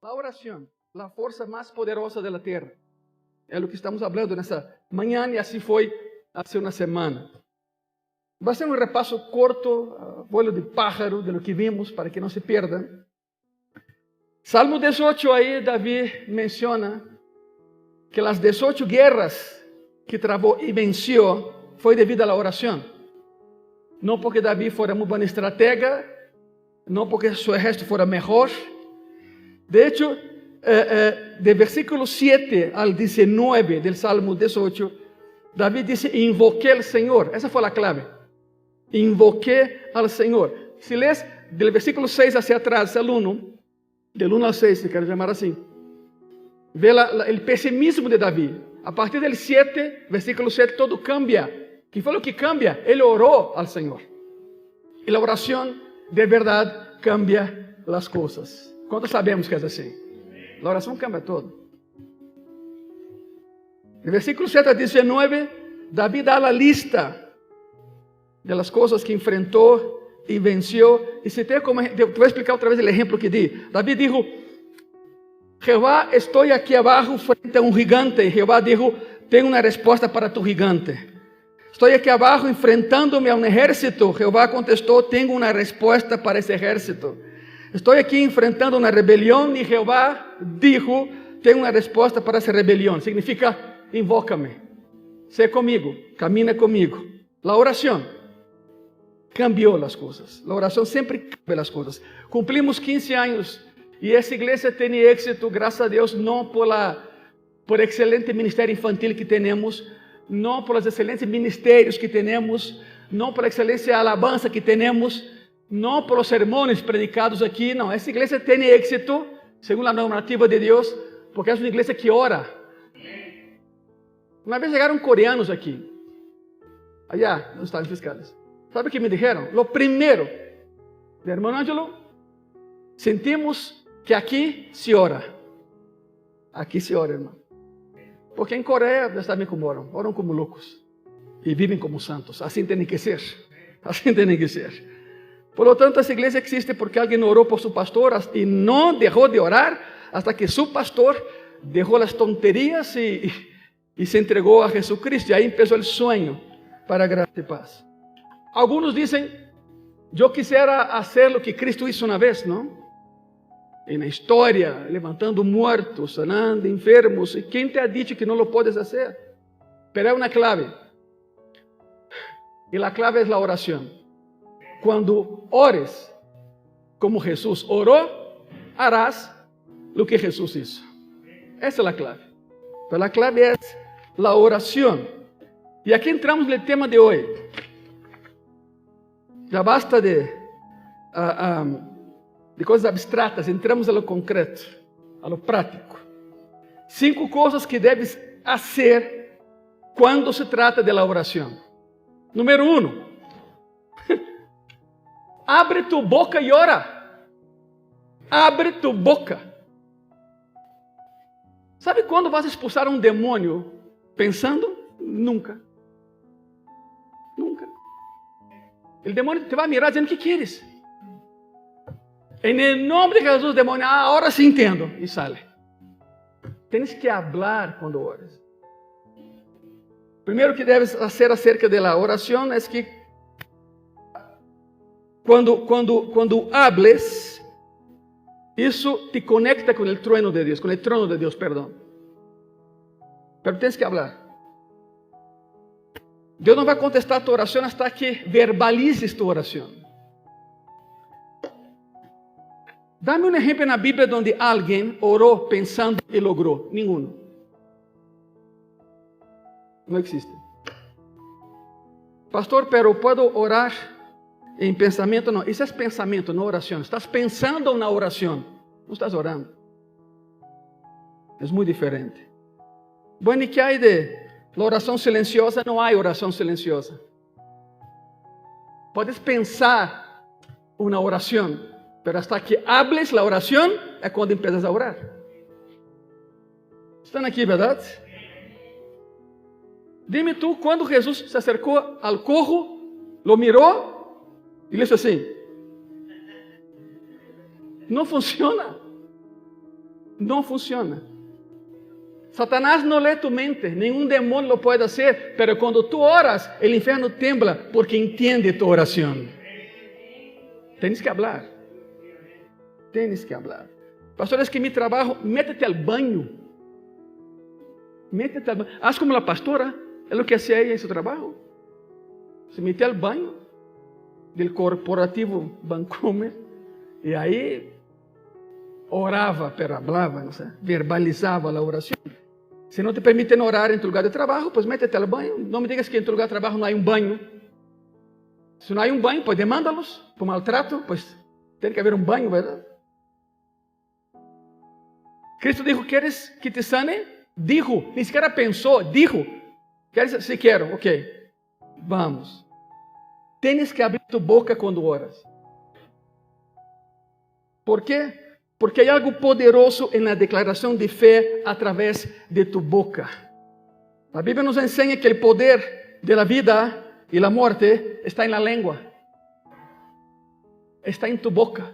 La oración, la fuerza más poderosa de la tierra. É o que estamos falando nessa manhã e assim foi há uma semana. Vai ser um repasso corto, vuelo de pájaro, de lo que vimos, para que não se perdan. Salmo 18, aí Davi menciona que as 18 guerras que travou e venceu foi devido à oração. Não porque Davi fora muito bom estratega, não porque seu exército fora melhor. De hecho, de versículo 7 al 19 del Salmo 18, David dice, invoqué al Señor. Esa fue la clave. Invoqué al Señor. Si lees del versículo 6 hacia atrás, al 1, del 1 al 6, se quiere llamar así, ve el pesimismo de David. A partir del 7, versículo 7, todo cambia. ¿Qué fue lo que cambia? Él oró al Señor. Y la oración de verdad cambia las cosas. ¿Cuántos sabemos que es así? La oración cambia todo. En versículo 7 a 19, David da la lista de las cosas que enfrentó y venció. Y si te voy a explicar otra vez el ejemplo que di. David dijo, Jehová, estoy aquí abajo frente a un gigante. Y Jehová dijo, tengo una respuesta para tu gigante. Estoy aquí abajo enfrentándome a un ejército. Jehová contestó, tengo una respuesta para ese ejército. Estoy aquí enfrentando una rebelión y Jehová dijo, tengo una respuesta para esa rebelión. Significa, invócame, sé conmigo, camina conmigo. La oración cambió las cosas. La oración siempre cambia las cosas. Cumplimos 15 años y esa iglesia tiene éxito, gracias a Dios, no por excelente ministerio infantil que tenemos, no por los excelentes ministerios que tenemos, no por la excelência alabanza que tenemos, não por os sermões predicados aqui, não. Essa igreja tem êxito, segundo a normativa de Deus, porque é uma igreja que ora. Uma vez chegaram coreanos aqui, allá nos Estados Fiscales. Sabe o que me disseram? Lo primeiro, irmão Ângelo, sentimos que aqui se ora. Aqui se ora, irmão. Porque em Coreia, já sabem como oram. Oram como loucos. E vivem como santos. Assim tem que ser. Assim tem que ser. Por lo tanto, essa igreja existe porque alguém orou por seu pastor e não deixou de orar hasta que seu pastor deixou as tonterias e se entregou a Jesucristo. E aí começou o sonho para graça e paz. Alguns dizem, eu quisiera fazer o que Cristo hizo uma vez, não? E na história, levantando mortos, sanando enfermos. E quem te ha dicho que não lo podes fazer? Pero é uma clave. E a clave é a oração. Quando ores como Jesus orou, harás o que Jesus hizo. Essa é a clave. Pero a clave é a oração. E aqui entramos no tema de hoje. Já basta de coisas abstratas, entramos a lo concreto, a lo prático. 5 coisas que deves fazer quando se trata de la oração. Número 1. Abre tu boca e ora. Abre tu boca. Sabe quando vas expulsar um demônio pensando? Nunca. Nunca. O demônio te vai mirar dizendo, o que queres? Em nome de Jesus, demônio, agora sim entendo. E sai. Tens que falar quando ores. Primeiro que deves fazer acerca da oração é que quando hables, isso te conecta com o trono de Deus, com o trono de Deus, perdão. Pero tens que falar. Deus não vai contestar a tua oração hasta que verbalizes tua oração. Dá-me um exemplo na Bíblia onde alguém orou pensando e logrou. Nenhum. Não existe. Pastor, pero puedo orar em pensamento? Não. Isso é pensamento, não oração. Estás pensando na oração. Não estás orando. É muito diferente. Bueno, e que há de la oração silenciosa? Não há oração silenciosa. Podes pensar uma oração, pero hasta que hables la oración é quando empiezas a orar. Estão aqui, verdade? Dime tú, quando Jesus se acercou ao cojo, lo mirou e disse assim: não funciona. No funciona. Satanás no lee tu mente, ningún demonio lo puede hacer, pero cuando tú oras, el infierno tiembla porque entiende tu oración. Tienes que hablar. Tienes que hablar. Pastor, es que mi trabajo, métete al baño. Métete al baño. Haz como la pastora, es lo que hacía ella en su trabajo. Se metía al baño del corporativo Bancomer y ahí orava, pero hablaba, no sé, verbalizaba la oración. Si no te permiten orar en tu lugar de trabajo, pues métete al baño. No me digas que en tu lugar de trabajo no hay un baño. Si no hay un baño, pues demándalos por maltrato, pues tiene que haber un baño, ¿verdad? Cristo dijo, ¿quieres que te sane? Dijo, ni siquiera pensó, dijo, ¿quieres? Sí quiero, ok, vamos. Tienes que abrir tu boca cuando oras. ¿Por qué? Porque hay algo poderoso en la declaración de fe a través de tu boca. La Biblia nos enseña que el poder de la vida y la muerte está en la lengua. Está en tu boca.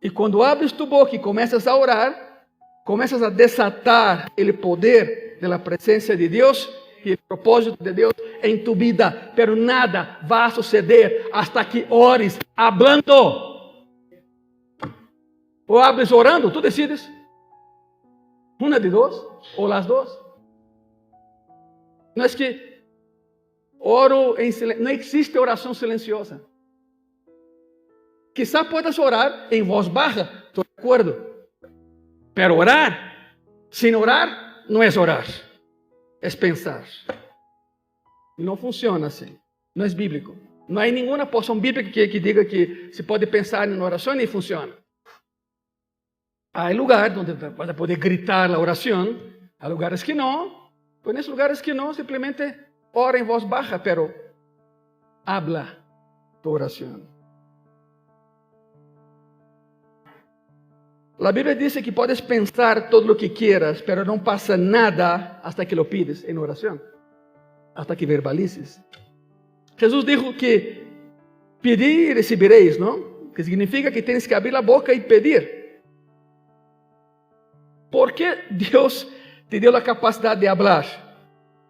Y cuando abres tu boca y comienzas a orar, comienzas a desatar el poder de la presencia de Dios y el propósito de Dios en tu vida. Pero nada va a suceder hasta que ores hablando. O abres orando, tú decides. Una de dos, o las dos. No es que oro en silencio, no existe oración silenciosa. Quizá puedas orar en voz baja, estoy de acuerdo. Pero orar, sin orar, no es orar, es pensar. No funciona así, no es bíblico. No hay ninguna porción bíblica que diga que se puede pensar en oración y funciona. Hay lugares donde vas a poder gritar la oración, hay lugares que no. Pues en esos lugares que no, simplemente ora en voz baja, pero habla tu oración. La Biblia dice que puedes pensar todo lo que quieras, pero no pasa nada hasta que lo pides en oración, hasta que verbalices. Jesús dijo que pedir y recibiréis, ¿no? Que significa que tienes que abrir la boca y pedir. ¿Por qué Dios te dio la capacidad de hablar?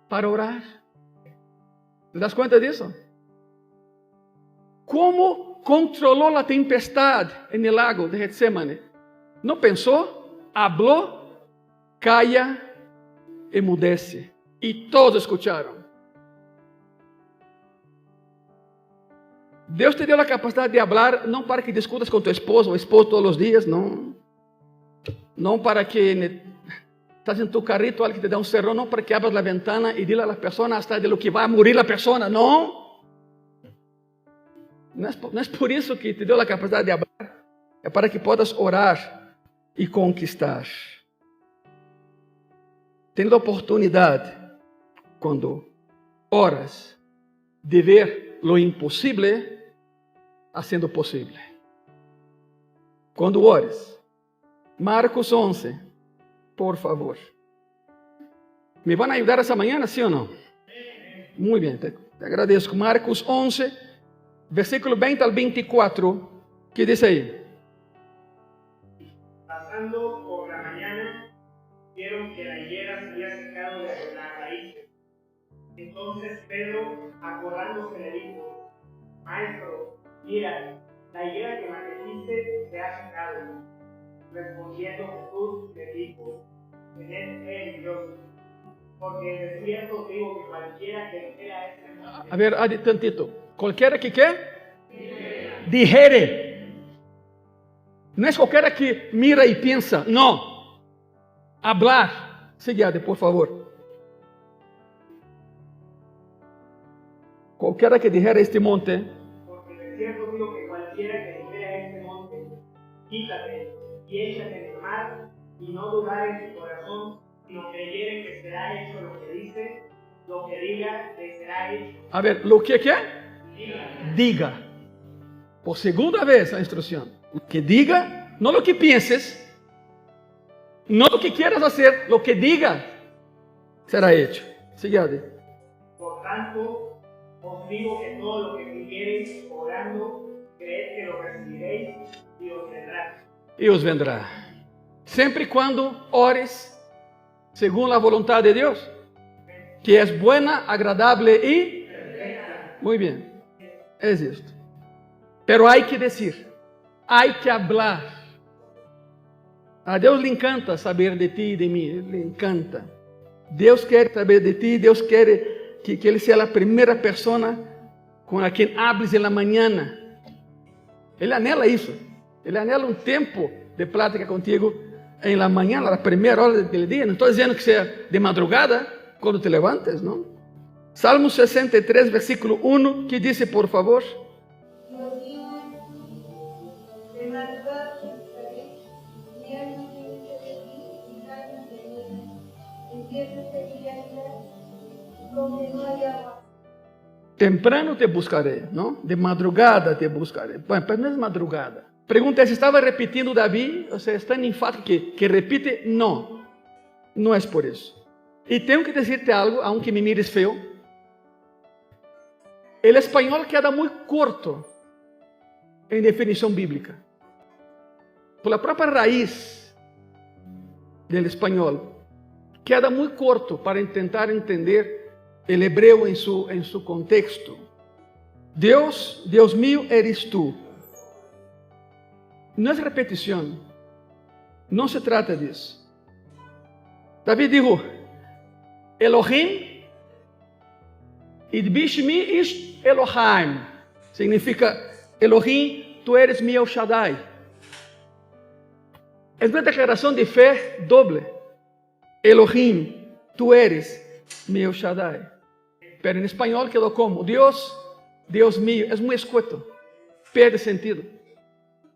Para orar. ¿Te das cuenta de eso? ¿Cómo controló la tempestad en el lago de Getsemaní? No pensó, habló, calla, emudece. Y todos escucharon. Dios te dio la capacidad de hablar, no para que discutas con tu esposo o esposo todos los días, no. No para que estás en tu carrito, alguien te da un cerrón, no para que abras la ventana y dile a la persona hasta de lo que va a morir la persona, no. No es por eso que te dio la capacidad de hablar, es para que puedas orar y conquistar. Ten la oportunidad, cuando oras, de ver lo imposible haciendo posible. Cuando ores, Marcos 11, por favor. ¿Me van a ayudar esta mañana, sí o no? Muy bien, te agradezco. Marcos 11, versículo 20 al 24, ¿qué dice ahí? Pasando por la mañana, vieron que la higuera se había secado de las raíces. Entonces Pedro, acordándose, le dijo: Maestro, mira, la higuera que maldeciste se ha secado. Respondiendo Jesús le dijo: tened fe en Dios, porque de cierto digo que cualquiera que dijera este monte. A ver, tantito. ¿Cualquiera que qué? Dijere. No es cualquiera que mira y piensa, no. Hablar. Sigue, por favor. Cualquiera que dijera este monte. Porque de cierto digo que cualquiera que dijera este monte, quítate y échate en el mar, y no dudar en su corazón, sino creyere que será hecho lo que dice, lo que diga le será hecho. A ver, ¿lo que qué? Diga. Diga. Por segunda vez la instrucción. Lo que diga, no lo que pienses, no lo que quieras hacer, lo que diga será hecho. Sigue. Por tanto, os digo que todo lo que pidiereis orando, creed que lo recibiréis y os vendrá. Y os vendrá. Sempre quando ores según la voluntad de Dios, que es buena, agradable y... Muy bien, es esto. Pero hay que decir, hay que hablar. A Deus le encanta saber de ti y de mí, le encanta. Deus quer saber de ti, Deus quer que Ele seja a primeira persona com a quem hables en la mañana. Ele anela isso. Ele anela um tempo de plática contigo en la mañana, a primeira hora do dia. Não estou dizendo que seja de madrugada, quando te levantes, não? Salmo 63, versículo 1, que diz, por favor. Temprano te buscaré, ¿no? De madrugada te buscaré. Bueno, pero no es madrugada. Pregunta, ¿se estaba repitiendo David? O sea, ¿es tan enfático que repite? No, no es por eso. Y tengo que decirte algo, aunque me mires feo. El español queda muy corto en definición bíblica. Por la propia raíz del español, queda muy corto para intentar entender el hebreo en su contexto. Dios, Dios mío, eres tú. No es repetición. No se trata de eso. David dijo, Elohim, Idbishmi ish Elohim. Significa, Elohim, tú eres mi El Shaddai. Es una declaración de fe doble. Elohim, tú eres mi El Shaddai. Pero en español quedó como, Dios, Dios mío, es muy escueto, pierde sentido.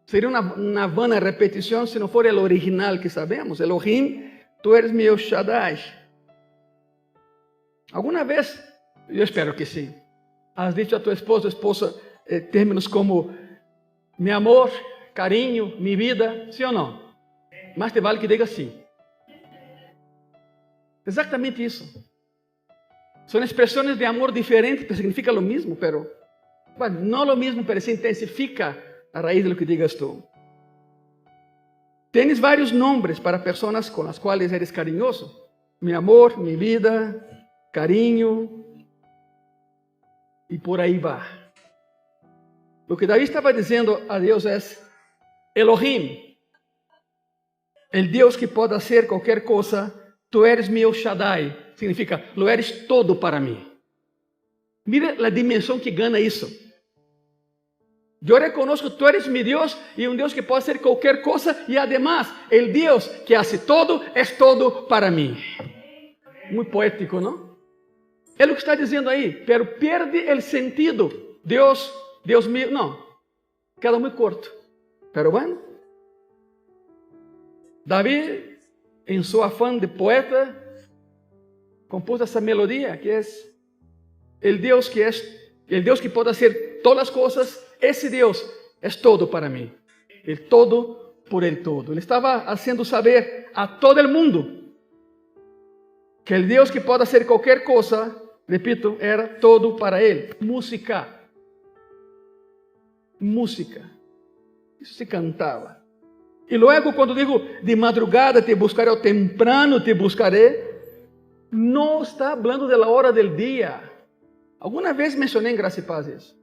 Sería una vana repetición si no fuera el original que sabemos. Elohim, tú eres mi El Shaddai. ¿Alguna vez, yo espero que sí, has dicho a tu esposa, términos como mi amor, cariño, mi vida, sí o no? Más te vale que diga sí. Exactamente eso. Son expresiones de amor diferentes, que significa lo mismo, pero bueno, no lo mismo, pero se intensifica a raíz de lo que digas tú. Tienes varios nombres para personas con las cuales eres cariñoso. Mi amor, mi vida, cariño, y por ahí va. Lo que David estaba diciendo a Dios es, Elohim, el Dios que puede hacer cualquier cosa, tú eres mi El Shaddai. Significa, lo eres todo para mí. Mira la dimensión que gana eso. Yo reconozco que tú eres mi Dios y un Dios que puede hacer cualquier cosa y además el Dios que hace todo es todo para mí. Muy poético, ¿no? Es lo que está diciendo ahí, pero pierde el sentido. Dios, Dios mío, no. Queda muy corto. Pero bueno. David, en su afán de poeta, compuso essa melodia que é el Dios que pode hacer todas as coisas. Esse Deus é todo para mim, el todo por el todo. Ele estava haciendo saber a todo el mundo que el Deus que pode hacer qualquer coisa, repito, era todo para ele. Música, isso se cantava. E logo quando digo de madrugada te buscaré, ou temprano te buscaré, no está hablando de la hora del día. Alguna vez mencioné en Gracia y Paz eso.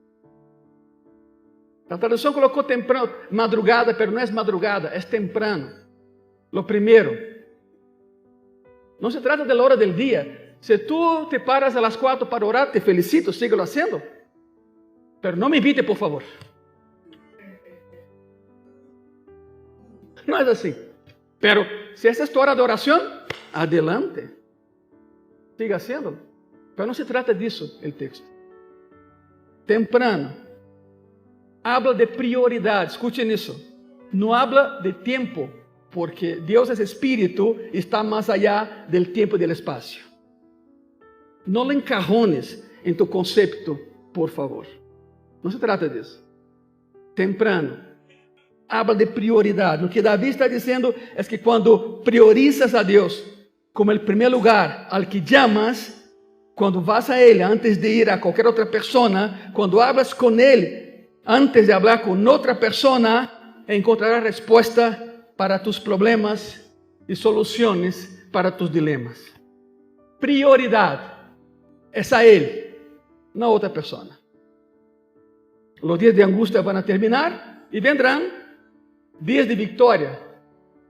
La traducción colocó temprano, madrugada, pero no es madrugada, es temprano. Lo primero. No se trata de la hora del día. Si tú te paras a las 4 para orar, te felicito, síguelo haciendo. Pero no me invite, por favor. No es así. Pero si esa es tu hora de oración, adelante. Siga haciéndolo. Pero no se trata disso el texto. Temprano. Habla de prioridade. Escuchen isso. No habla de tiempo. Porque Dios es espíritu y está más allá del tiempo y del espacio. No lo encajones en tu concepto, por favor. No se trata disso. Temprano. Habla de prioridade. Lo que David está diciendo es que cuando priorizas a Dios como el primer lugar al que llamas, cuando vas a Él antes de ir a cualquier otra persona, cuando hablas con Él antes de hablar con otra persona, encontrarás respuesta para tus problemas y soluciones para tus dilemas. Prioridad es a Él, no a otra persona. Los días de angustia van a terminar y vendrán días de victoria.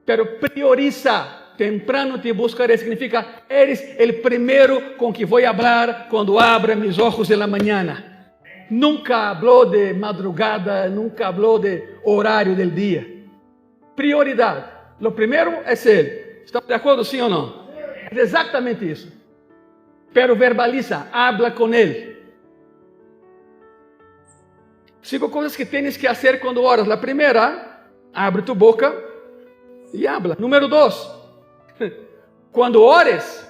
Pero prioriza. Temprano te buscaré. Significa, eres el primero con que voy a hablar cuando abra mis ojos en la mañana. Nunca habló de madrugada, nunca habló de horario del día. Prioridad. Lo primero es Él. ¿Estamos de acuerdo, sí o no? Es exactamente eso. Pero verbaliza, habla con Él. 5 cosas que tienes que hacer cuando oras. La primera, abre tu boca y habla. Número 2, cuando ores,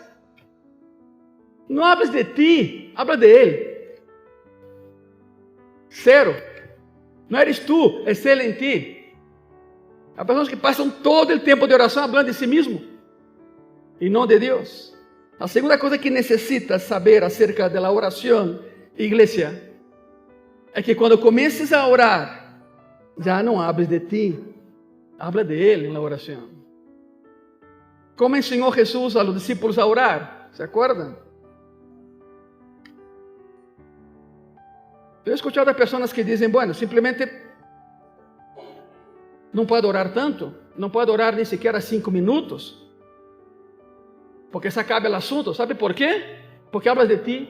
no hables de ti, habla de Él. 0, no eres tú, es Él en ti. Hay personas que pasan todo el tiempo de oración hablando de sí mismo y no de Dios. La segunda cosa que necesitas saber acerca de la oración, iglesia, es que cuando comiences a orar, ya no hables de ti, habla de Él en la oración. ¿Cómo enseñó Jesús a los discípulos a orar? ¿Se acuerdan? Yo he escuchado a personas que dicen, bueno, simplemente no puedo orar tanto, no puedo orar ni siquiera 5 minutos, porque se acaba el asunto. ¿Sabe por qué? Porque hablas de ti.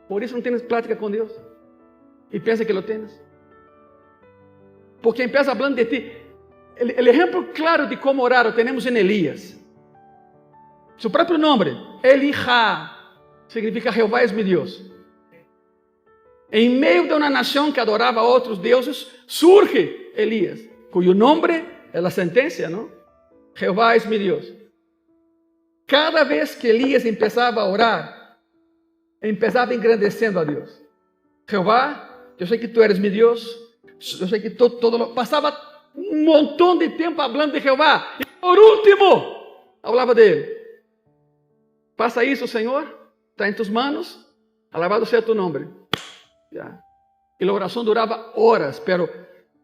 Por eso no tienes plática con Dios y piensa que lo tienes. Porque empieza hablando de ti. El ejemplo claro de cómo orar lo tenemos en Elías. Su propio nombre, Elija, significa Jehová es mi Dios. En medio de una nación que adoraba a otros dioses, surge Elías, cuyo nombre es la sentencia, ¿no? Jehová es mi Dios. Cada vez que Elías empezaba a orar, empezaba engrandeciendo a Dios. Jehová, yo sé que tú eres mi Dios, yo sé que todo lo pasaba un montón de tiempo hablando de Jehová. Y por último, hablaba de Él. Pasa eso, Señor, está en tus manos, alabado sea tu nombre. Ya. Y la oración duraba horas, pero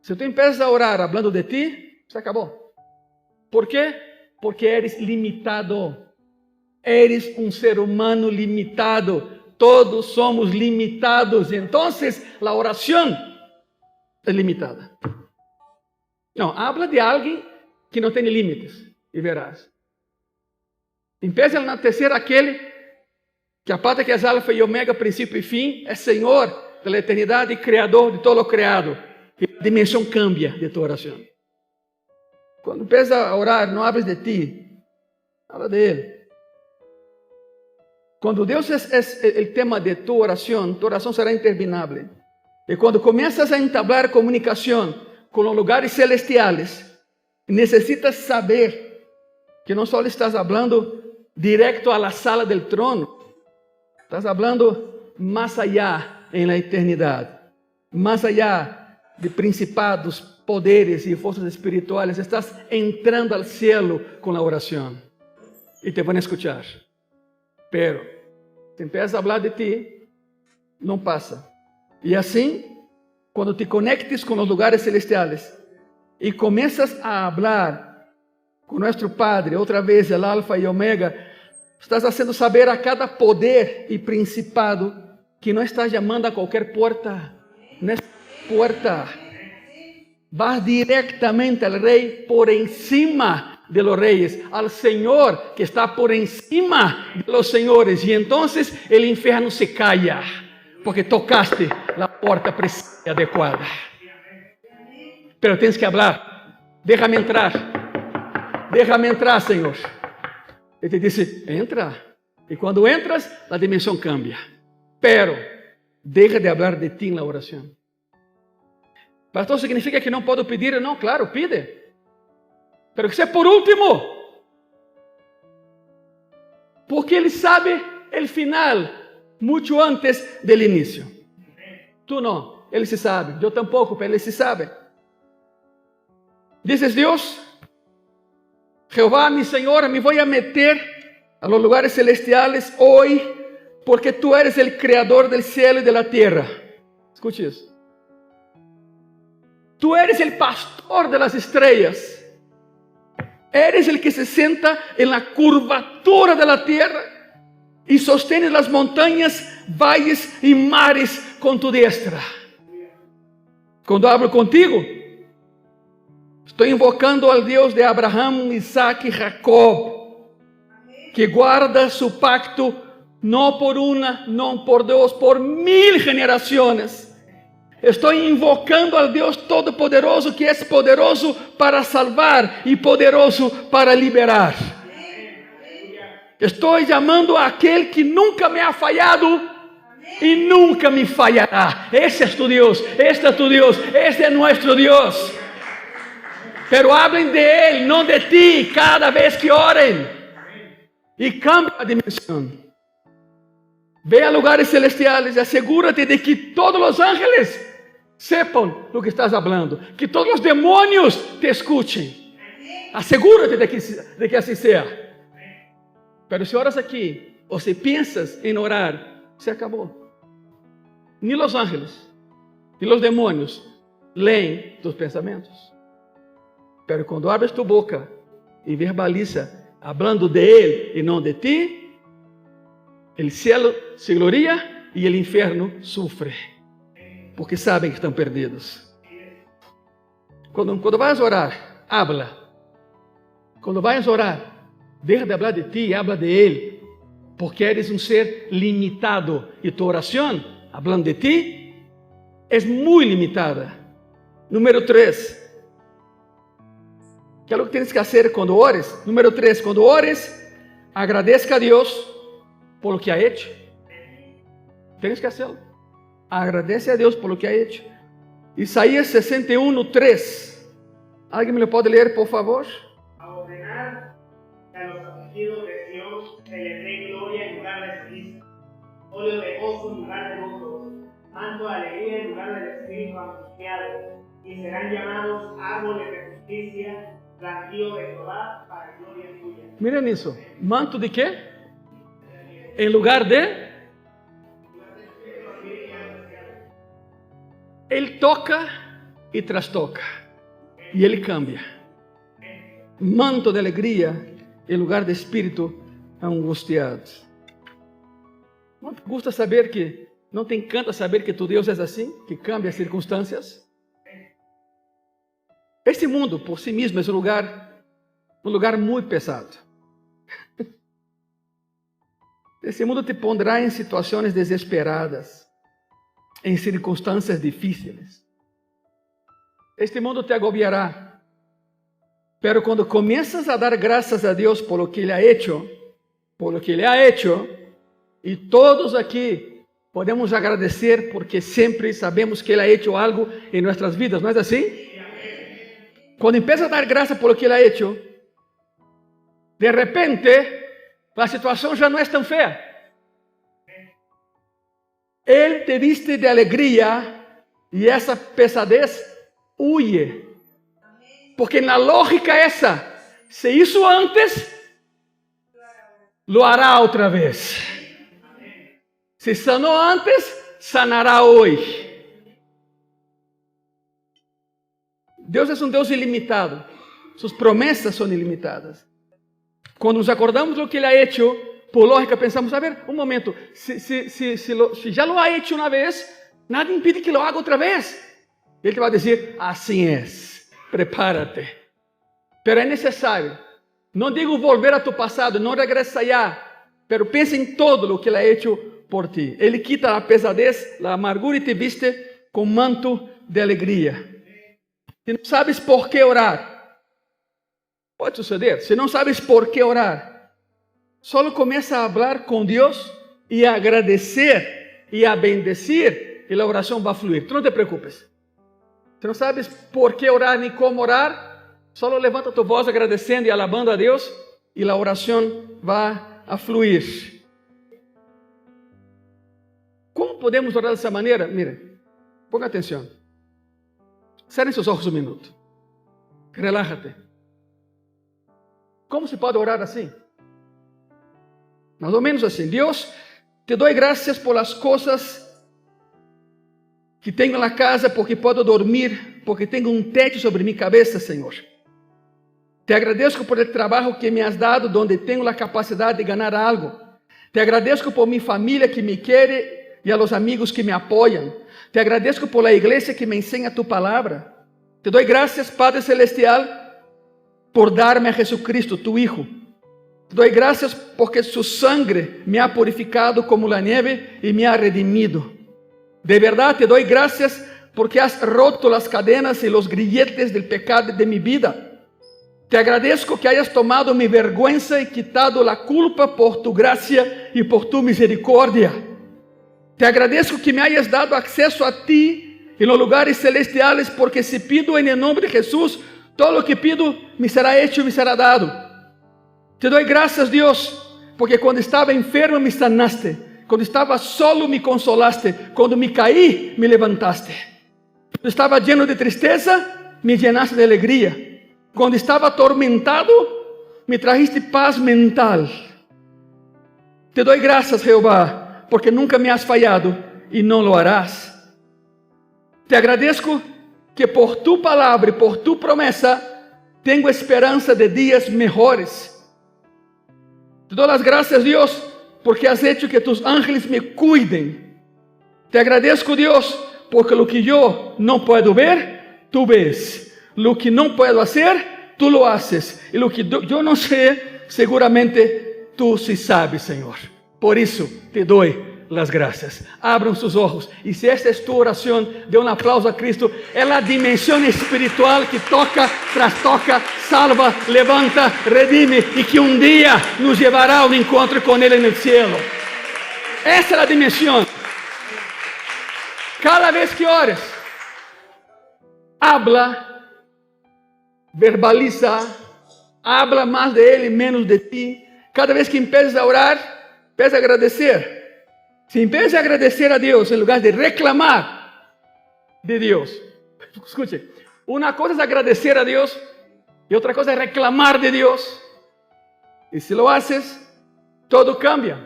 si tú empiezas a orar hablando de ti, se acabó. ¿Por qué? Porque eres limitado. Eres un ser humano limitado. Todos somos limitados. Entonces, la oración es limitada. No, habla de alguien que no tiene límites y verás. Empieza a enaltecer aquele que aparte que es alfa y omega, principio y fin, es Señor de la eternidad y creador de todo lo creado. Y la dimensión cambia de tu oración. Cuando empiezas a orar, no hables de ti, habla de Él. Cuando Dios es el tema de tu oración será interminable. Y cuando comienzas a entablar comunicación con los lugares celestiales, necesitas saber que no solo estás hablando directo a la sala del trono, estás hablando más allá en la eternidad, más allá de principados, poderes y fuerzas espirituales. Estás entrando al cielo con la oración y te van a escuchar. Pero si empiezas a hablar de ti, no pasa. Y así, cuando te conectes con los lugares celestiales y comienzas a hablar con nuestro Padre, otra vez el Alfa y Omega, estás haciendo saber a cada poder y principado que no estás llamando a cualquier puerta. No es puerta. Vas directamente al Rey por encima de los reyes, al Señor que está por encima de los señores. Y entonces el infierno se calla, porque tocaste la puerta precisa adecuada. Pero tienes que hablar. Déjame entrar, Señor. Él te dice, entra. Y cuando entras, la dimensión cambia. Pero deja de hablar de ti en la oración. Pastor, ¿significa que no puedo pedir? No, claro, pide. Pero que sea por último. Porque Él sabe el final mucho antes del inicio. Tú no, Él sí sabe. Yo tampoco, pero Él sí sabe. Dices, Dios, Jehová, mi Señor, me voy a meter a los lugares celestiales hoy, porque tú eres el creador del cielo y de la tierra. Escuche eso. Tú eres el pastor de las estrellas. Eres el que se sienta en la curvatura de la tierra y sostiene las montañas, valles y mares con tu diestra. Cuando hablo contigo, estoy invocando al Dios de Abraham, Isaac y Jacob, que guarda su pacto no por una, no por dos, por 1000 generaciones. Estoy invocando al Dios Todopoderoso, que es poderoso para salvar y poderoso para liberar. Estoy llamando a aquel que nunca me ha fallado y nunca me fallará. Ese es tu Dios, este es tu Dios, este es nuestro Dios. Pero hablen de Él, no de ti, cada vez que oren. Y cambia la dimensión. Ve a lugares celestiales y asegúrate de que todos los ángeles sepan lo que estás hablando, que todos los demonios te escuchen. Asegúrate de que así sea. Pero si oras aquí o si piensas en orar, se acabó. Ni los ángeles ni los demonios leen tus pensamientos. Pero cuando abres tu boca y verbaliza hablando de Él y no de ti, el cielo se gloria y el infierno sufre, porque saben que están perdidos. Cuando vayas a orar, habla. Cuando vayas a orar, deja de hablar de ti y habla de Él, porque eres un ser limitado y tu oración, hablando de ti, es muy limitada. Número 3. ¿Qué es lo que tienes que hacer cuando ores? Número 3, cuando ores, agradezca a Dios por lo que ha hecho. Tienes que hacerlo. Agradece a Dios por lo que ha hecho. Isaías 61:3. ¿Alguien me lo puede leer, por favor? A ordenar que a los afligidos de Dios se les dé gloria en lugar de ceniza, óleo de gozo en lugar de luto, manto de alegría en lugar del espíritu angustiado, y serán llamados árboles de justicia, plantío de Jehová para gloria tuya. Miren eso. ¿Manto de qué? En lugar de... Él toca y trastoca. Y Él cambia. Manto de alegría en lugar de espíritu angustiado. ¿No te gusta saber que... ¿No te encanta saber que tu Dios es así? Que cambia as circunstâncias? Este mundo por sí mismo es un lugar muy pesado. Este mundo te pondrá en situaciones desesperadas, en circunstancias difíciles. Este mundo te agobiará. Pero cuando comienzas a dar gracias a Dios por lo que Él ha hecho, y todos aquí podemos agradecer porque siempre sabemos que Él ha hecho algo en nuestras vidas, ¿no es así? Cuando empiezas a dar gracias por lo que Él ha hecho, de repente, la situación ya no es tan fea. Él te viste de alegría y esa pesadez huye. Porque en la lógica esa, se hizo antes, lo hará otra vez. Se sanó antes, sanará hoy. Deus é um Deus ilimitado. Suas promessas são ilimitadas. Quando nos acordamos do que Ele ha hecho, por lógica pensamos, a ver, um momento, se já lo ha hecho uma vez, nada impide que lo haga outra vez. Ele te vai dizer, assim é, prepárate. Pero é necessário, não digo volver a tu passado, não regresa allá, pero pensa em todo o que Ele ha hecho por ti. Ele quita a pesadez, a amargura e te viste com manto de alegria. Se não sabes por que orar, pode suceder. Se não sabes por que orar, só começa a falar com Deus e a agradecer e a bendecir, e a oração vai fluir. Tu não te preocupes. Se não sabes por que orar nem como orar, só levanta tu voz agradecendo e alabando a Deus, e a oração vai a fluir. Como podemos orar dessa maneira? Mira, ponga atenção. Cerrem seus olhos um minuto. Relájate. Como se pode orar assim? Mais ou menos assim. Deus, te dou graças por as coisas que tenho na casa porque posso dormir, porque tenho um teto sobre minha cabeça, Senhor. Te agradeço por el trabalho que me has dado, donde tenho a capacidade de ganhar algo. Te agradeço por minha família que me quer e a los amigos que me apoiam. Te agradeço por la igreja que me ensina tu palavra. Te dou graças, Padre Celestial, por dar-me a Jesucristo, tu Hijo. Te dou graças porque su sangre me ha purificado como la nieve e me ha redimido. De verdade, te dou graças porque has roto las cadenas e los grilletes del pecado de mi vida. Te agradezco que hayas tomado mi vergüenza y quitado la culpa por tu gracia y por tu misericordia. Te agradezco que me hayas dado acceso a ti en los lugares celestiales, porque si pido en el nombre de Jesús, todo lo que pido me será hecho y me será dado. Te doy gracias, Dios, porque cuando estaba enfermo me sanaste, cuando estaba solo me consolaste, cuando me caí me levantaste, cuando estaba lleno de tristeza me llenaste de alegría. Quando estava atormentado, me trajiste paz mental. Te dou graças, Jeová, porque nunca me has fallado e não lo harás. Te agradeço que por tu palavra e por tu promessa, tenho esperança de dias melhores. Te dou as graças, Deus, porque has hecho que tus ángeles me cuiden. Te agradeço, Deus, porque lo que eu não puedo ver, tu ves. Lo que não puedo hacer, tu lo haces. E lo que eu não sei, seguramente tu sí sabes, Senhor. Por isso, te dou as graças. Abram seus olhos. E se esta é tua oração, dê um aplauso a Cristo. É a dimensão espiritual que toca, trastoca, salva, levanta, redime e que um dia nos levará ao encontro com Ele no cielo. Essa é a dimensão. Cada vez que ores, habla, verbaliza, habla mais de Ele, menos de ti. Cada vez que empeces a orar, empieza a agradecer. Se empiezas a agradecer a Deus em lugar de reclamar de Deus. Escute, uma coisa é agradecer a Deus e outra coisa é reclamar de Deus. E se lo haces, todo cambia.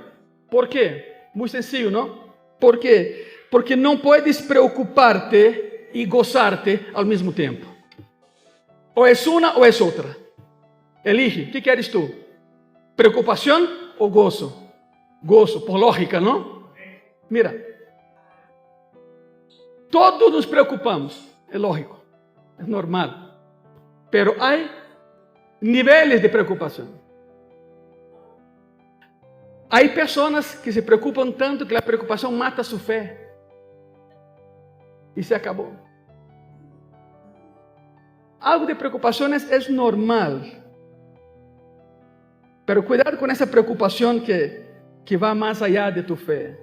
¿Por quê? Muito sencillo, não? ¿Por quê? Porque não puedes preocuparte e gozarte ao mesmo tempo. Ou é uma ou é outra. Elige, o que queres tu? Preocupação ou gozo? Gozo, por lógica, não? Mira, todos nos preocupamos, é lógico, é normal. Pero há níveis de preocupação. Há pessoas que se preocupam tanto que a preocupação mata sua fé. E se acabou. Algo de preocupações é normal. Pero cuidado com essa preocupação que vai mais allá de tu fé.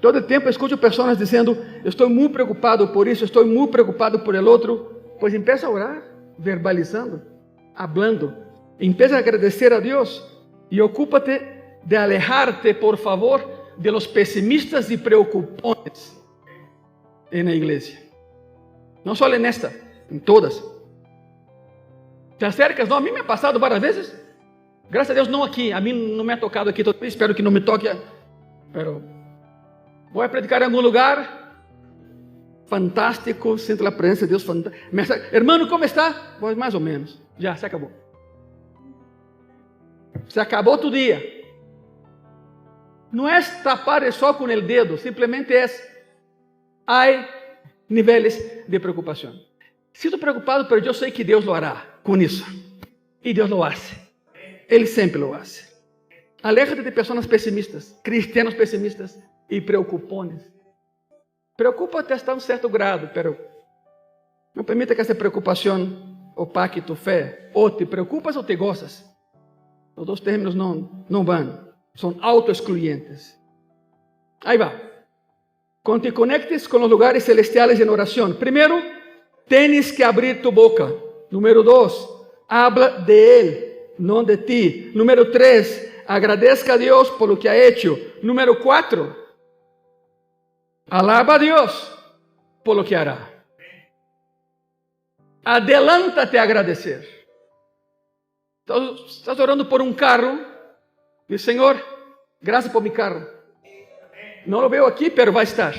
Todo o tempo escuto pessoas dizendo: estou muito preocupado por isso, estou muito preocupado por el outro. Pois empieza a orar, verbalizando, hablando. Empieza a agradecer a Deus e ocúpate de alejarte, por favor, de los pesimistas e preocupones en la igreja. Não só nesta, em todas. Te acercas, não, a mim me ha passado várias vezes. Graças a Deus não aqui, a mim não me ha tocado aqui, espero que não me toque. Pero vou predicar em algum lugar fantástico, sinto a presença de Deus fantástica. Hermano, como está? Pois mais ou menos, já se acabou. Se acabou tu dia. Não é tapar só com o dedo, simplesmente é. Há níveis de preocupação. Sinto preocupado, mas eu sei que Deus lo hará com isso. E Deus lo hace. Ele sempre lo hace. Aléjate de pessoas pessimistas, cristianos pessimistas e preocupones. Preocupa-te hasta um certo grado, pero não permita que essa preocupação opaque tu fé. Ou te preocupas ou te gozas. Os dois términos não vão. São autoexcluyentes. Aí vai. Quando te conectes com os lugares celestiales em oração, primeiro, tens que abrir tu boca. Número 2, habla de Ele, não de ti. Número 3, agradezca a Deus por lo que ha hecho. Número 4, alaba a Deus por lo que hará. Adelanta-te a agradecer. Estás orando por um carro. Diz: Senhor, graças por meu carro. Não lo veo aqui, pero vai estar.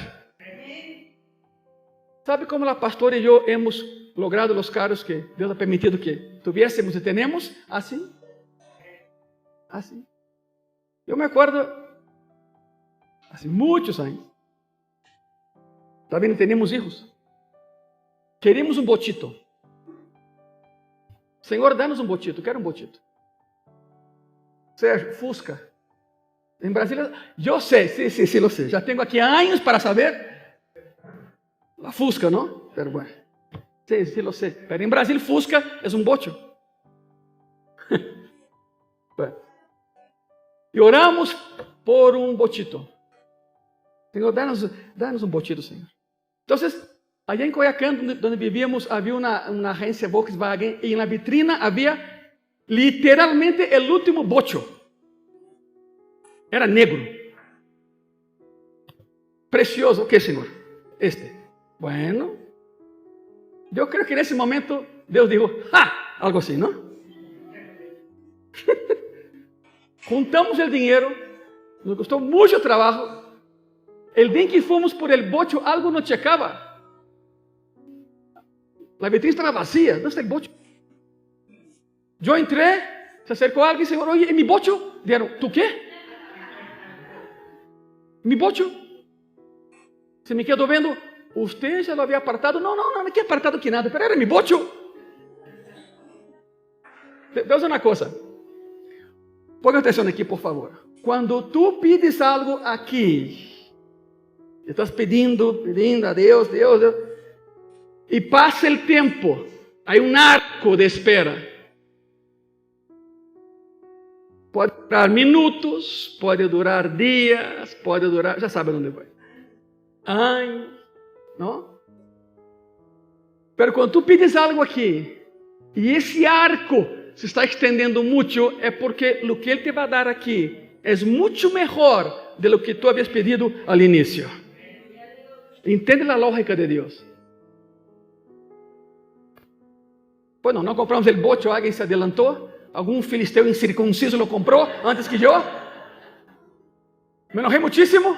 ¿Sabe cómo la pastora y yo hemos logrado los carros que Dios ha permitido que tuviésemos y tenemos? Así. Así. Yo me acuerdo, hace muchos años, también teníamos hijos. Queríamos un bochito. Senhor, dá-nos um botito, quero um botito. Sérgio, Fusca. Em Brasília, eu sei, sim, lo sei. Já tenho aqui anos para saber. A Fusca, não? Pero bueno. Sim, lo sei. Pero em Brasília, Fusca é um bocho. Bueno. E oramos por um botito. Senhor, dá-nos um botito, Senhor. Então, allá en Coyacán, donde vivíamos, había una agencia Volkswagen y en la vitrina había literalmente el último bocho. Era negro. Precioso. ¿Qué, Señor? Este. Bueno, yo creo que en ese momento Dios dijo, ¡ja! Algo así, ¿no? Juntamos el dinero, nos costó mucho trabajo. El día en que fuimos por el bocho, algo nos checaba. La vitrina estaba vacía. ¿Dónde está el bocho? Yo entré, se acercó alguien y dijo, oye, ¿en mi bocho? Dijeron, ¿tú qué? ¿Mi bocho? Se me quedó viendo, ¿usted ya lo había apartado? No, no qué apartado que nada, pero era mi bocho. Veja una cosa. Ponga atención aquí, por favor. Cuando tú pides algo aquí, estás pidiendo a Dios, y pasa el tiempo, hay un arco de espera. Puede durar minutos, puede durar días, puede durar, ya sabe dónde voy, años, ¿no? Pero cuando tú pides algo aquí, y ese arco se está extendiendo mucho, es porque lo que Él te va a dar aquí es mucho mejor de lo que tú habías pedido al inicio. ¿Entiende la lógica de Dios? Bueno, no compramos el bocho, alguien se adelantó, algún filisteo incircunciso lo compró antes que yo. Me enojé muchísimo.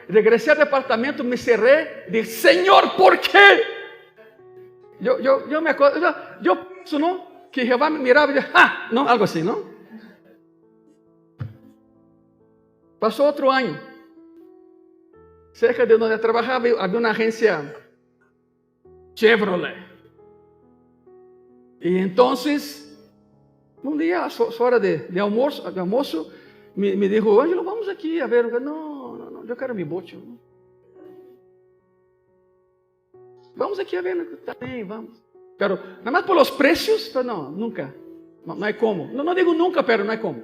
Regresé al departamento, me cerré, dije, Señor, ¿por qué? Yo me acuerdo, yo pienso, ¿no? Que Jehová me miraba y dije, ¡ah! ¿No? Algo así, ¿no? Pasó otro año. Cerca de donde trabajaba había una agencia Chevrolet. Y entonces, un día, a su hora de almuerzo, me dijo, Ângelo, vamos aquí a ver. No, yo quiero mi bocho. Vamos aquí a ver, también, vamos. Pero, nada más por los precios, pero no, nunca. No hay como. No digo nunca, pero no hay como.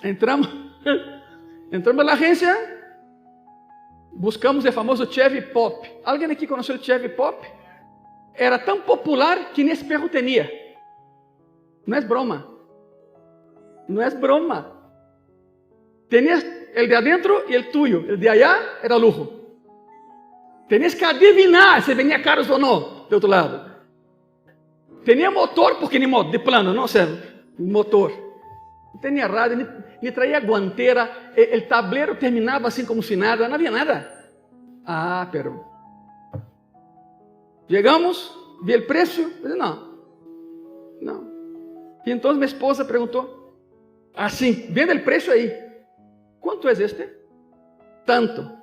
Entramos a la agencia, buscamos el famoso Chevy Pop. ¿Alguien aquí conoció el Chevy Pop? Era tão popular que nem espejo tinha. Não é broma. Não é broma. Tenías el de adentro e el tuyo. El de allá era lujo. Tenías que adivinar se venía caros ou não, do outro lado. Tinha motor, porque nem moto, de plano, não sei, motor. Não tinha rádio, nem traía guanteira. El tablero terminava assim como se nada, não havia nada. Ah, pero... Llegamos, vi el precio, dije, no. Y entonces mi esposa preguntó, así, viendo el precio ahí, ¿cuánto es este? Tanto.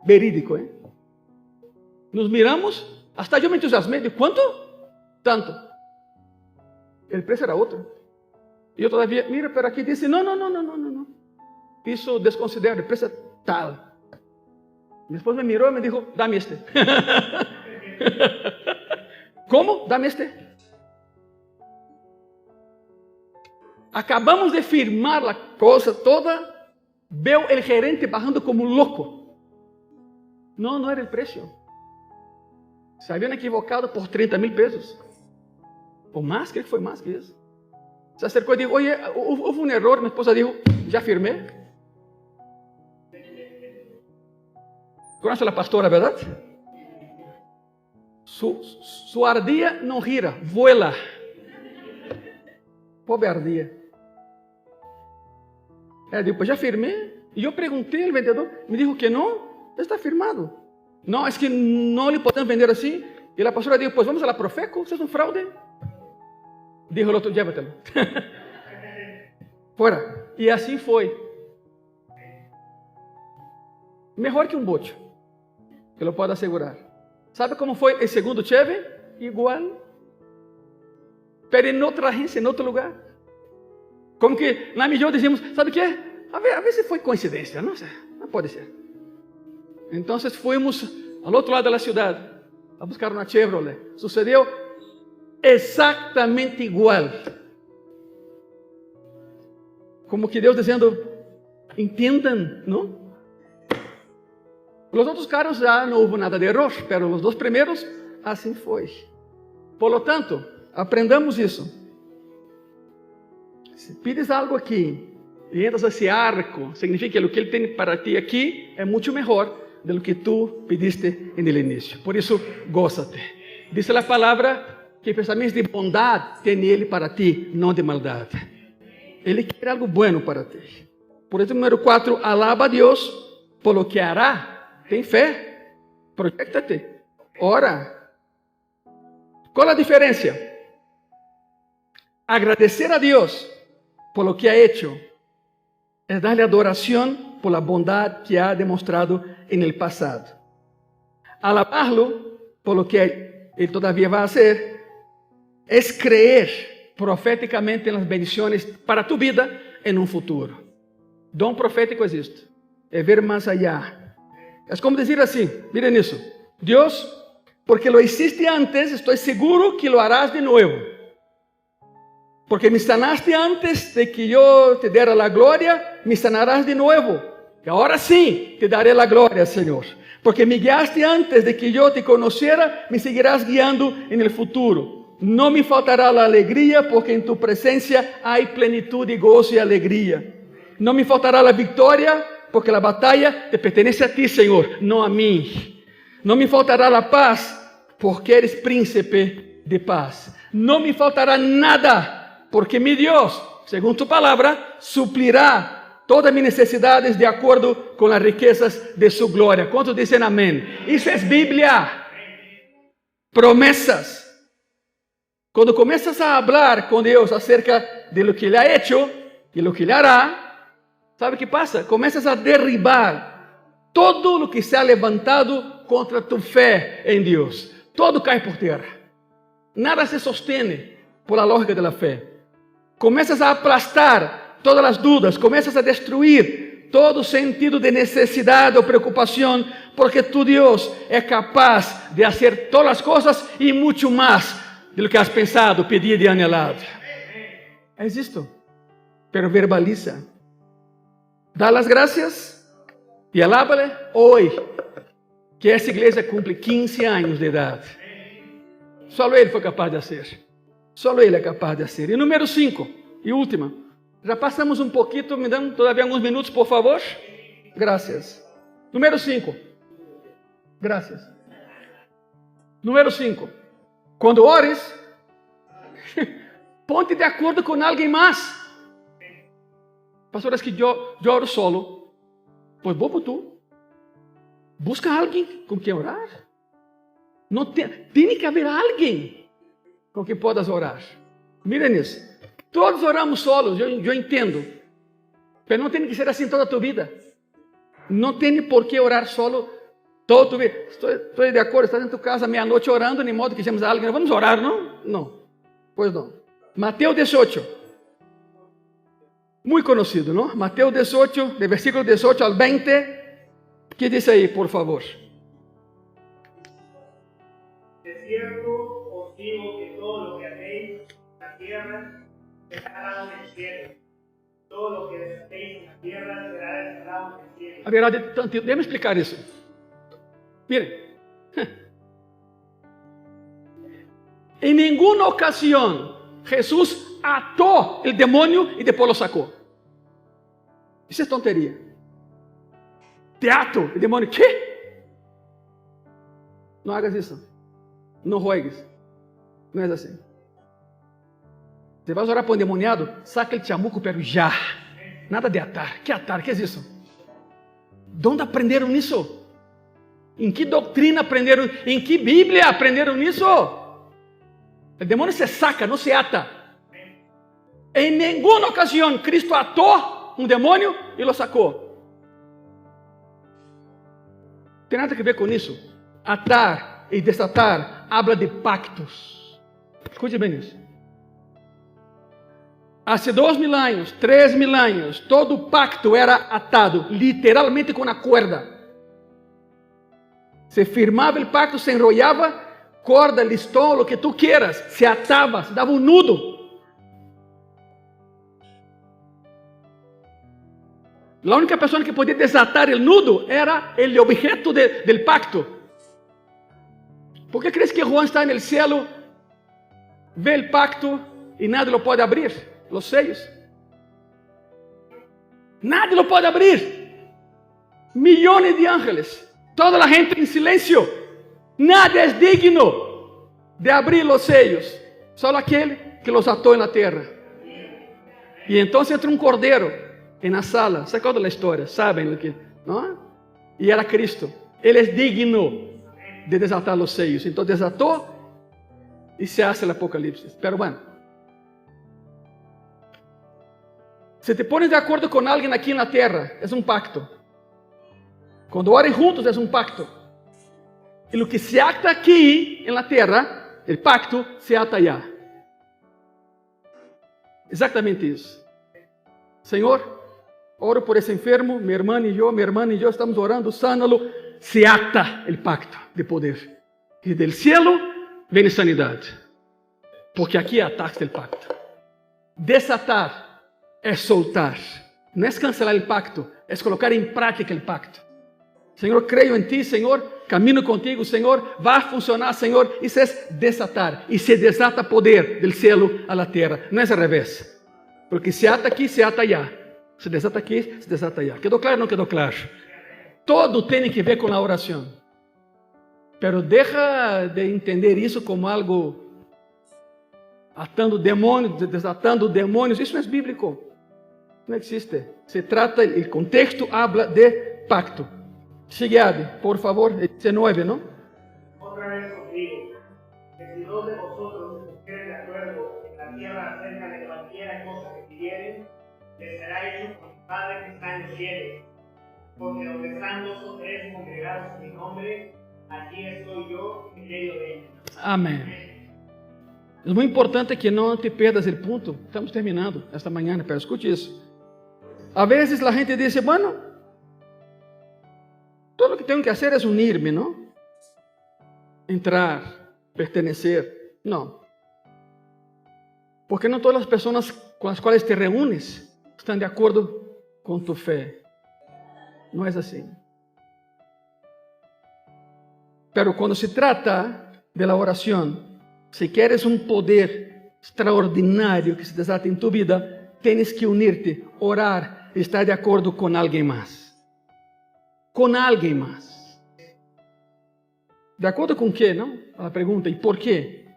Verídico, ¿eh? Nos miramos, hasta yo me entusiasmé, dije, ¿cuánto? Tanto. El precio era otro. Y yo todavía, mira, pero aquí dice, no. Eso desconsidera, el precio tal. Mi esposa me miró y me dijo, dame este. ¿Cómo? Dame este. Acabamos de firmar la cosa toda. Veo el gerente bajando como un loco. No era el precio. Se habían equivocado por 30,000 pesos. O más, creo que fue más que eso. Se acercó y dijo, oye, hubo un error. Mi esposa dijo, ya firmé. Conoce a la pastora, ¿verdad? Su ardilla no gira, vuela. Pobre ardilla. Ela disse, pues já firmei. E eu perguntei ao vendedor, me dijo que não, está firmado. Não, é que não lhe podemos vender assim. E a pastora disse, pois vamos a la Profeco, isso é um fraude. Dijo o outro, llévatelo. Fora. E assim foi. Melhor que um bocho, que eu posso assegurar. Sabe como foi o segundo Chevy? Igual. Pero em outra agência, em outro lugar. Como que na Millón dizíamos, sabe o que? A ver se foi coincidência, não sei, não pode ser. Então fomos ao outro lado da cidade a buscar uma Chevrolet. Sucedeu exatamente igual. Como que Deus dizendo, entendam, não? Os outros carros já não houve nada de erro, mas os dois primeiros, assim foi. Por lo tanto, aprendamos isso. Se pides algo aqui e entras a esse arco, significa que o que Ele tem para ti aqui é muito melhor do que tu pediste no início. Por isso, gózate. Diz a palavra que pensamentos de bondade tem Ele para ti, não de maldade. Ele quer algo bueno para ti. Por isso, número 4, alaba a Deus por lo que hará. Tem fé, projeta-te, ora. Qual a diferença? Agradecer a Deus por lo que ha hecho es darle adoración por la bondad que ha demostrado en el pasado. Alabarlo por lo que Él todavía va a hacer es creer proféticamente en las bendiciones para tu vida en un futuro. Dom profético es esto, es ver más allá. Es como decir así, miren eso, Dios, porque lo hiciste antes, estoy seguro que lo harás de nuevo. Porque me sanaste antes de que yo te diera la gloria, me sanarás de nuevo. Y ahora sí te daré la gloria, Señor. Porque me guiaste antes de que yo te conociera, me seguirás guiando en el futuro. No me faltará la alegría, porque en tu presencia hay plenitud y gozo y alegría. No me faltará la victoria, porque la batalla te pertenece a ti, Señor, no a mí. No me faltará la paz, porque eres príncipe de paz. No me faltará nada, porque mi Dios, según tu palabra, suplirá todas mis necesidades de acuerdo con las riquezas de su gloria. ¿Cuántos dicen amén? Eso es Biblia. Promesas. Cuando comienzas a hablar con Dios acerca de lo que Él ha hecho y lo que Él hará, ¿sabe qué pasa? Comienzas a derribar todo lo que se ha levantado contra tu fe en Dios. Todo cae por tierra. Nada se sostiene por la lógica de la fe. Comienzas a aplastar todas las dudas. Comienzas a destruir todo sentido de necesidad o preocupación, porque tu Dios es capaz de hacer todas las cosas y mucho más de lo que has pensado, pedido y anhelado. Es esto. Pero verbaliza. Dá las gracias e alábale hoy, que essa igreja cumpre 15 anos de idade. Só Ele foi capaz de fazer. Só Ele é capaz de fazer. E número 5, e última. Já passamos um pouquinho, me dão todavia alguns minutos, por favor? Graças. Número 5. Graças. Número 5. Quando ores, ponte de acordo com alguém mais. Pastor, es que yo oro solo. Pues vos tú. Busca a alguien con quien orar. Tiene que haber alguien con quien puedas orar. Miren eso. Todos oramos solos, yo entiendo. Pero no tiene que ser así toda tu vida. No tiene por qué orar solo toda tu vida. Estoy de acuerdo, estás en tu casa meia-noite orando, ni modo que llames a alguien. Vamos a orar, ¿no? No. Pues no. Mateo 18. Muy conocido, ¿no? Mateo 18, de versículo 18 al 20. ¿Qué dice ahí, por favor? De cierto os digo que todo lo que hacéis en la tierra será dado en el cielo. Todo lo que desatéis en la tierra será dado en el cielo. A ver, déjame explicar isso. Miren. En ninguna ocasión Jesús ató el demonio y después lo sacó. Isso é tonteria. Te ato, el demonio, ¿qué? No hagas isso. No juegues. Não é assim. Você vai orar para um endemoniado, saca ele chamuco, pero já. Nada de atar. Que atar? Que é isso? ¿Dónde aprenderam isso? ¿En qué doctrina aprenderam? ¿En qué Biblia aprenderam isso? El demonio se saca, no se ata. En ninguna ocasión Cristo ató un demonio y lo sacó. Tem nada que ver com isso. Atar e desatar habla de pactos. Escute bem isso. Há 2000 anos, 3000 anos, todo pacto era atado, literalmente com a corda. Se firmava o pacto, se enrollava, corda, listão, o que tu quieras, se atava, se dava um nudo. A única pessoa que podia desatar o nudo era o objeto del pacto. ¿Por qué crees que Juan está en el cielo, ve el pacto y nadie lo puede abrir? Los sellos. Nadie lo puede abrir. Millones de ángeles, toda la gente en silencio. Nadie es digno de abrir los sellos, solo aquel que los ató en la tierra. Y entonces entra un cordero en la sala. ¿Se acuerdan la historia? ¿Saben lo que? ¿No? Y era Cristo. Él es digno de desatar los sellos. Entonces desató y se hace el apocalipsis. Pero bueno, si te pones de acuerdo con alguien aquí en la tierra, es un pacto. Cuando oren juntos es un pacto. Y lo que se ata aquí en la tierra, el pacto, se ata allá. Exactamente eso. Señor, oro por ese enfermo, mi hermana y yo estamos orando, sánalo. Se ata el pacto de poder. Y del cielo viene sanidad. Porque aquí ataste el pacto. Desatar es soltar. No es cancelar el pacto, es colocar en práctica el pacto. Señor, creo en ti, Señor, camino contigo, Señor, va a funcionar, Señor. Isso es desatar. Y se desata poder del cielo a la tierra. No es al revés. Porque se ata aquí, se ata allá. Se desata aqui, se desata allá. ¿Quedou claro ou não quedou claro? Todo tem que ver com a oração. Pero deja de entender isso como algo atando demônios, desatando demônios. Isso não é bíblico. Não existe. Se trata, o contexto habla de pacto. Sigue, Abby, por favor, 19, ¿no? Otra vez os digo, que si dos de vosotros estuvieran de acuerdo en la tierra acerca de cualquiera cosa que pidieren, les será hecho por mi Padre que está en el cielo. Porque donde están 2 o 3 congregados en mi nombre, allí estoy yo en medio de ellos. Amém. É muito importante que não te perdas o ponto. Estamos terminando esta manhã, pero escute isso. A vezes a gente diz, bueno, todo lo que tengo que hacer es unirme, ¿no? Entrar, pertenecer. No. Porque no todas las personas con las cuales te reúnes están de acuerdo con tu fe. No es así. Pero cuando se trata de la oración, si quieres un poder extraordinario que se desate en tu vida, tienes que unirte, orar y estar de acuerdo con alguien más. Com alguém mais. De acordo com o que, não? A pergunta, e por quê?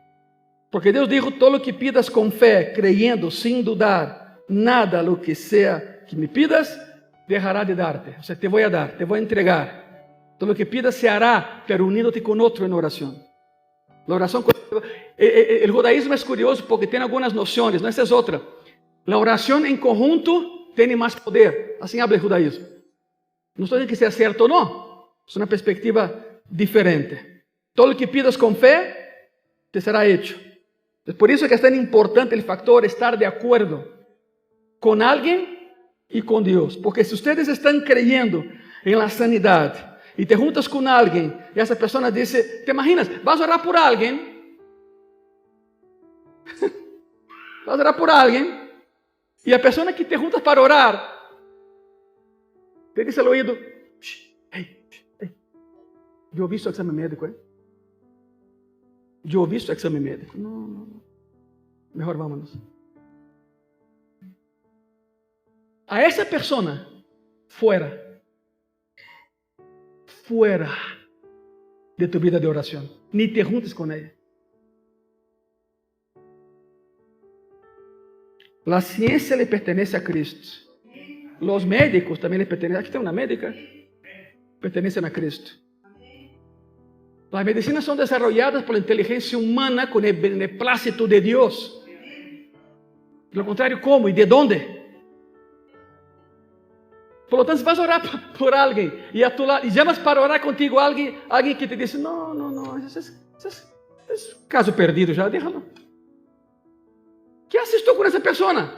Porque Deus dijo, todo lo que pidas com fé, creyendo, sin dudar, nada lo que sea que me pidas, dejará de darte. O sea, te voy a dar, te voy a entregar. Todo lo que pidas se hará, pero uniéndote con otro en oración. La oración, el judaísmo es curioso porque tiene algunas nociones, no, esa es otra. La oración en conjunto tiene más poder. Así habla el judaísmo. Não estou dizendo que seja certo ou não. É uma perspectiva diferente. Todo o que pidas com fé, te será hecho. Por isso é que é tão importante o factor estar de acordo com alguém e com Deus. Porque se vocês estão creyendo em la sanidade e te juntas com alguém e essa pessoa diz, te imaginas, vas a orar por alguém, vas a orar por alguém e a pessoa que te juntas para orar te dice al oído, hey, yo vi su examen médico, yo vi su examen médico. No. Mejor vámonos. A esa persona, fuera de tu vida de oración. Ni te juntes con ella. La ciencia le pertenece a Cristo. Los médicos también les pertenecen. Aquí está una médica. pertenecen a Cristo. Las medicinas son desarrolladas por la inteligencia humana con el beneplácito de Dios. De lo contrario, ¿cómo y de dónde? Por lo tanto, si vas a orar por alguien y a tu lado, y llamas para orar contigo a alguien que te dice, no, ese es caso perdido ya, déjalo. ¿Qué haces tú con esa persona?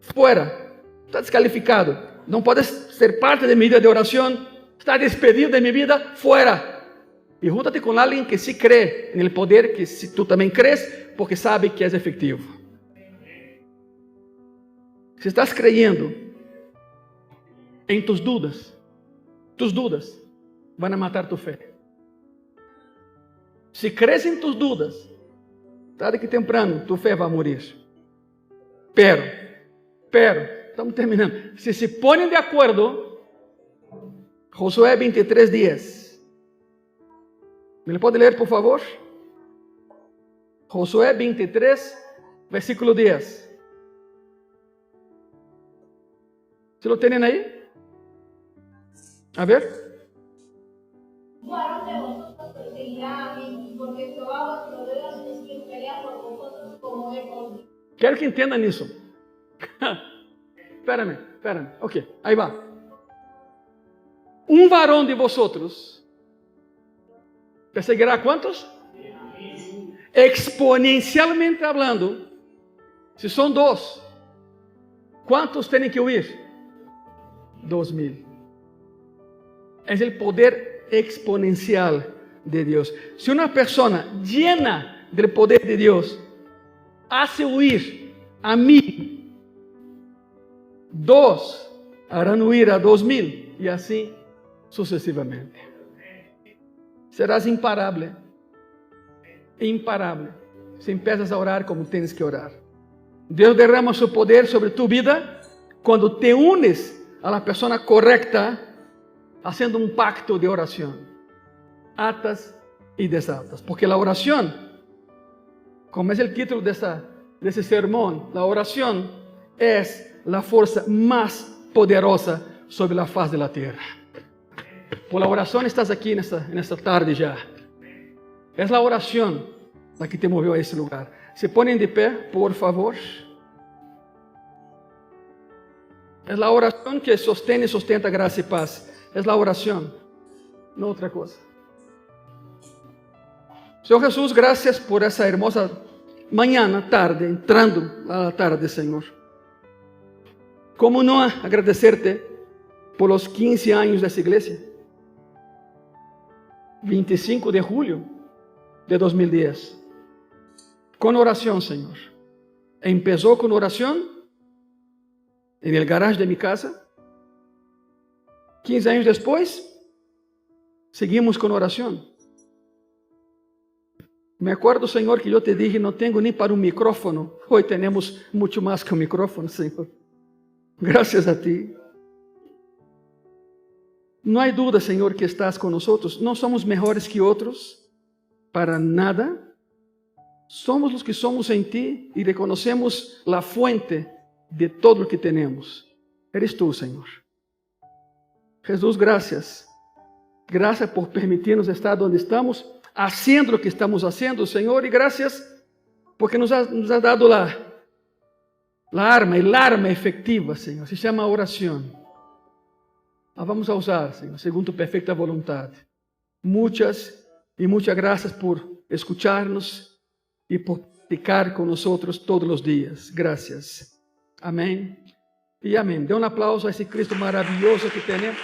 Fuera, está descalificado, no puedes ser parte de mi vida de oración, está despedido de mi vida, fuera. Y júntate con alguien que sí cree en el poder, que si tú también crees, porque sabe que es efectivo. Si estás creyendo en tus dudas van a matar tu fe. Si crees en tus dudas, tarde que temprano, tu fe va a morir. Pero, estamos terminando. Si se ponen de acuerdo, Josué 23:10. ¿Me lo puede leer, por favor? Josué 23, versículo 10. ¿Se lo tienen ahí? A ver. Varón de vosotros perseguirá a mí, porque Jehová vuestro Dios es quien pelea por vosotros como él por mí. Quero que entendam isso. Espérame. Ok, aí va. Um varão de vosotros perseguirá quantos? Exponencialmente hablando, se são 2, quantos têm que huir? 2,000. Es el poder exponencial de Dios. Si una persona llena del poder de Dios hace huir a 1,000, 2 harán huir a 2,000 y así sucesivamente. Serás imparable. Imparable. Si empiezas a orar como tienes que orar. Dios derrama su poder sobre tu vida cuando te unes a la persona correcta, haciendo un pacto de oración, atas y desatas, porque la oración, como es el título de ese sermón, la oración es la fuerza más poderosa sobre la faz de la tierra. Por la oración estás aquí en esta tarde ya. Es la oración la que te movió a ese lugar. Se ponen de pie, por favor. Es la oración que sostiene y sustenta gracia y paz. Es la oración, no otra cosa. Señor Jesús, gracias por esa hermosa mañana, tarde, entrando a la tarde, Señor. ¿Cómo no agradecerte por los 15 años de esa iglesia? 25 de julio de 2010. Con oración, Señor. Empezó con oración en el garage de mi casa. 15 años después, seguimos con oración. Me acuerdo, Señor, que yo te dije, no tengo ni para un micrófono. Hoy tenemos mucho más que un micrófono, Señor. Gracias a ti. No hay duda, Señor, que estás con nosotros. No somos mejores que otros, para nada. Somos los que somos en ti y reconocemos la fuente de todo lo que tenemos. Eres tú, Señor. Jesús, gracias. Gracias por permitirnos estar donde estamos, haciendo lo que estamos haciendo, Señor. Y gracias porque nos has dado el arma efectiva, Señor. Se llama oración. La vamos a usar, Señor, según tu perfecta voluntad. Muchas gracias por escucharnos y por practicar con nosotros todos los días. Gracias. Amén. Y amén. Dê um aplauso a esse Cristo maravilhoso que temos.